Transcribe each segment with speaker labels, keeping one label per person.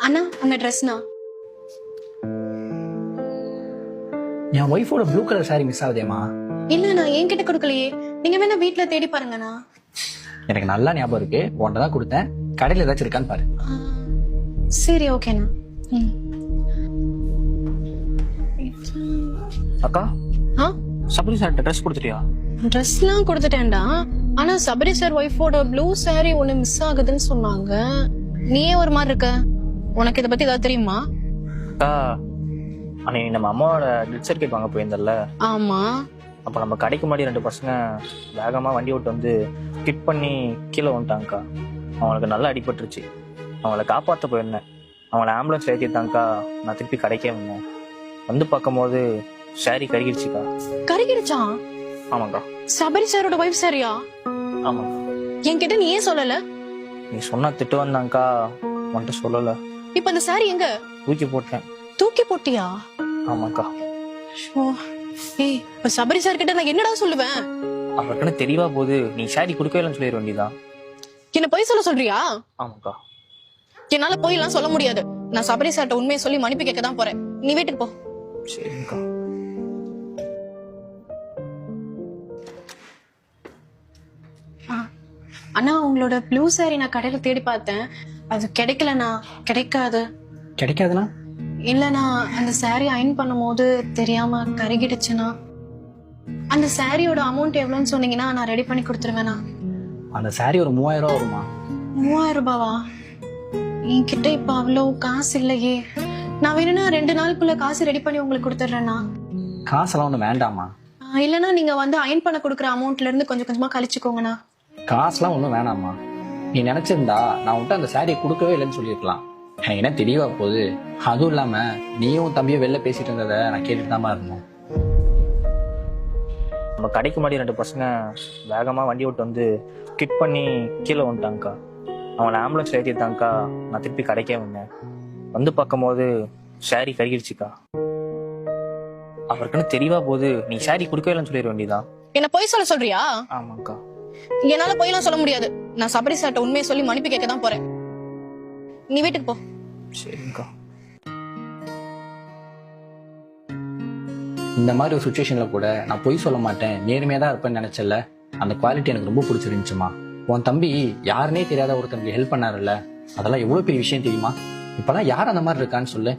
Speaker 1: அண்ணா உங்க ட்ரெஸ்னா?
Speaker 2: என் ஒய்ஃபோட blue colour sorry miss ஆகுதேமா.
Speaker 1: இல்ல நான் என்கிட்ட கொடுக்கலையே. நீங்க வேணா வீட்ல தேடி பாருங்கண்ணா.
Speaker 2: எனக்கு நல்லா ஞாபகம் இருக்கு, உன்கிட்ட தான் கொடுத்தேன். கடையில ஏதாச்சும் இருக்கான்னு பாரு.
Speaker 1: சரி ஓகேண்ணா.
Speaker 3: அக்கா சபரி சார்ட்ட ட்ரெஸ் கொடுத்துட்டியா?
Speaker 1: ட்ரெஸ்லாம் கொடுத்துட்டேன்டா. ஆனா சபரி சார் ஒய்ஃபோட ப்ளூ சாரி ஒண்ணு மிஸ் ஆகுதுன்னு சொன்னாங்க. நீயே ஒரு மாதிரி இருக்க. உனக்கு இதை பத்தி ஏதாவது தெரியுமா?
Speaker 3: அக்கா அன்னைக்கு நம்ம அம்மாவோட டெத் சர்டிஃபிகேட் வாங்க போயிருந்தல்ல,
Speaker 1: ஆமா.
Speaker 3: அப்போ நம்ம கடைக்கு முன்னாடி 2 பசங்க வேகமா வண்டி ஓட்டு வந்து கிட் பண்ணி கீழே வந்துட்டாங்கக்கா. அவங்களுக்கு நல்லா அடிபட்டுருச்சு. அவங்கள காப்பாற்ற போயிருந்தேன். அவங்கள ஆம்புலன்ஸ் ஏற்றிட்டாங்கக்கா. நான் திருப்பி கடைக்கே வந்தேன். வந்து பார்க்கும்போது சாரி கருகிடுச்சுக்கா.
Speaker 1: கருகிடுச்சா?
Speaker 3: ஆமாக்கா.
Speaker 1: சபரி சாரோட ஒய்ஃப் சாரியா?
Speaker 3: ஆமாக்கா.
Speaker 1: என்கிட்ட நீ ஏன் சொல்லல?
Speaker 3: நீ சொன்னா திட்டு வந்தாங்கக்கா, உன்கிட்ட சொல்லல.
Speaker 1: இப்ப அந்த சாரி எங்க?
Speaker 3: தூக்கி போட்டேன்.
Speaker 1: தூக்கி போட்டியா?
Speaker 3: ஆமாக்கா.
Speaker 1: ஓ ஏய், இப்ப சபரி சார் கிட்ட நான் என்னடா சொல்லுவேன்?
Speaker 3: அவருக்குன்னு தெரியவா போகுது. நீ சாரி கொடுக்கவே இல்லைன்னு சொல்லிட வேண்டியதான்.
Speaker 1: என்ன பொய் சொல்ல சொல்றியா?
Speaker 3: ஆமாக்கா.
Speaker 1: என்னால பொய் எல்லாம் சொல்ல முடியாது. நான் சபரி சார்ட்ட உண்மையை சொல்லி மன்னிப்பு கேட்க தான் போறேன். நீ வீட்டுக்கு போ.
Speaker 3: சரிங்கக்கா.
Speaker 1: அண்ணா உங்களோட ப்ளூ சாரி நான் கடையில தேடி பார்த்தேன். அது கிடைக்கலண்ணா. கிடைக்காது.
Speaker 2: கிடைக்காதுனா?
Speaker 1: இல்லண்ணா அந்த சாரி அயன் பண்ணும்போது தெரியாம கருகிடுச்சுண்ணா. அந்த சாரியோட அமௌண்ட் எவ்வளவுன்னு சொன்னீங்கன்னா நான் ரெடி பண்ணி கொடுத்துருவேண்ணா.
Speaker 2: அந்த சாரி ஒரு 3000 ரூபா வருமா?
Speaker 1: 3000 ரூபாவா? என்கிட்ட இப்ப அவ்வளவு காசு இல்லையே. நான் வேணும்னா 2 நாளுக்குள்ள காசு ரெடி பண்ணி உங்களுக்கு கொடுத்துட்றேண்ணா.
Speaker 2: காசெல்லாம் ஒன்றும் வேண்டாமா?
Speaker 1: இல்லைன்னா நீங்க வந்து அயன் பண்ண கொடுக்குற அமௌண்ட்ல இருந்து கொஞ்சம் கொஞ்சமா கழிச்சுக்கோங்கண்ணா.
Speaker 2: காசுலாம் ஒன்றும் வேணாமா. நீ நினைச்சிருந்தா நான் உன்ட்ட அந்த சாரியை கொடுக்கவே இல்லைன்னு சொல்லியிருக்கலாம். எனக்கு என்ன தெரியவா போகுது. அதுவும் இல்லாம நீயும் தம்பியும் வெளில பேசிட்டு இருந்ததை நான் கேட்டுட்டு தான் இருந்தேன்.
Speaker 3: நம்ம கடைக்கு முன்னாடி 2 பசங்க வேகமா வண்டி ஓட்டு வந்து கிட் பண்ணி கீழே வந்துட்டாங்கக்கா. அவங்கள ஆம்புலன்ஸ் ஏற்றிட்டாங்கக்கா. நான் திருப்பி கடைக்கே வந்தேன். வந்து பார்க்கும்போது சாரி கருகிடுச்சுக்கா. அவருக்குன்னு தெரியவா போகுது. நீ சாரி கொடுக்கவே இல்லைன்னு சொல்லிட வேண்டியதான்.
Speaker 1: என்ன பொய் சொல்ல சொல்றியா?
Speaker 3: ஆமாக்கா.
Speaker 1: என்னால பொய்லாம் சொல்ல முடியாது. நான் சபரி சார்ட்ட உண்மையை சொல்லி மன்னிப்பு கேட்க தான் போறேன். நீ வீட்டுக்கு போ.
Speaker 3: சரிங்கக்கா.
Speaker 2: இந்த மாதிரி ஒரு சுச்சுவேஷன்ல கூட நான் பொய் சொல்ல மாட்டேன், நேர்மையா தான் இருப்பேன்னு நினைச்சல. அந்த குவாலிட்டி எனக்கு ரொம்ப பிடிச்சிருந்துச்சுமா. உன் தம்பி யாருன்னே தெரியாத ஒருத்தனுக்கு ஹெல்ப் பண்ணாருல்ல, அதெல்லாம் எவ்வளவு பெரிய விஷயம் தெரியுமா? இப்பெல்லாம் யார் அந்த மாதிரி இருக்கான்னு சொல்லு.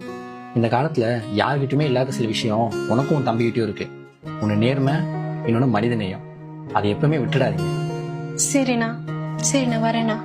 Speaker 2: இந்த காலத்துல யார்கிட்டயுமே இல்லாத சில விஷயம் உனக்கும் உன் தம்பிகிட்டயும் இருக்கு. ஒன்னு நேர்மை, இன்னொன்னு மனித நேயம். அதை எப்பவுமே விட்டுடாதீங்க.
Speaker 1: சரிண்ணா. சரிண்ணா வரேண்ணா.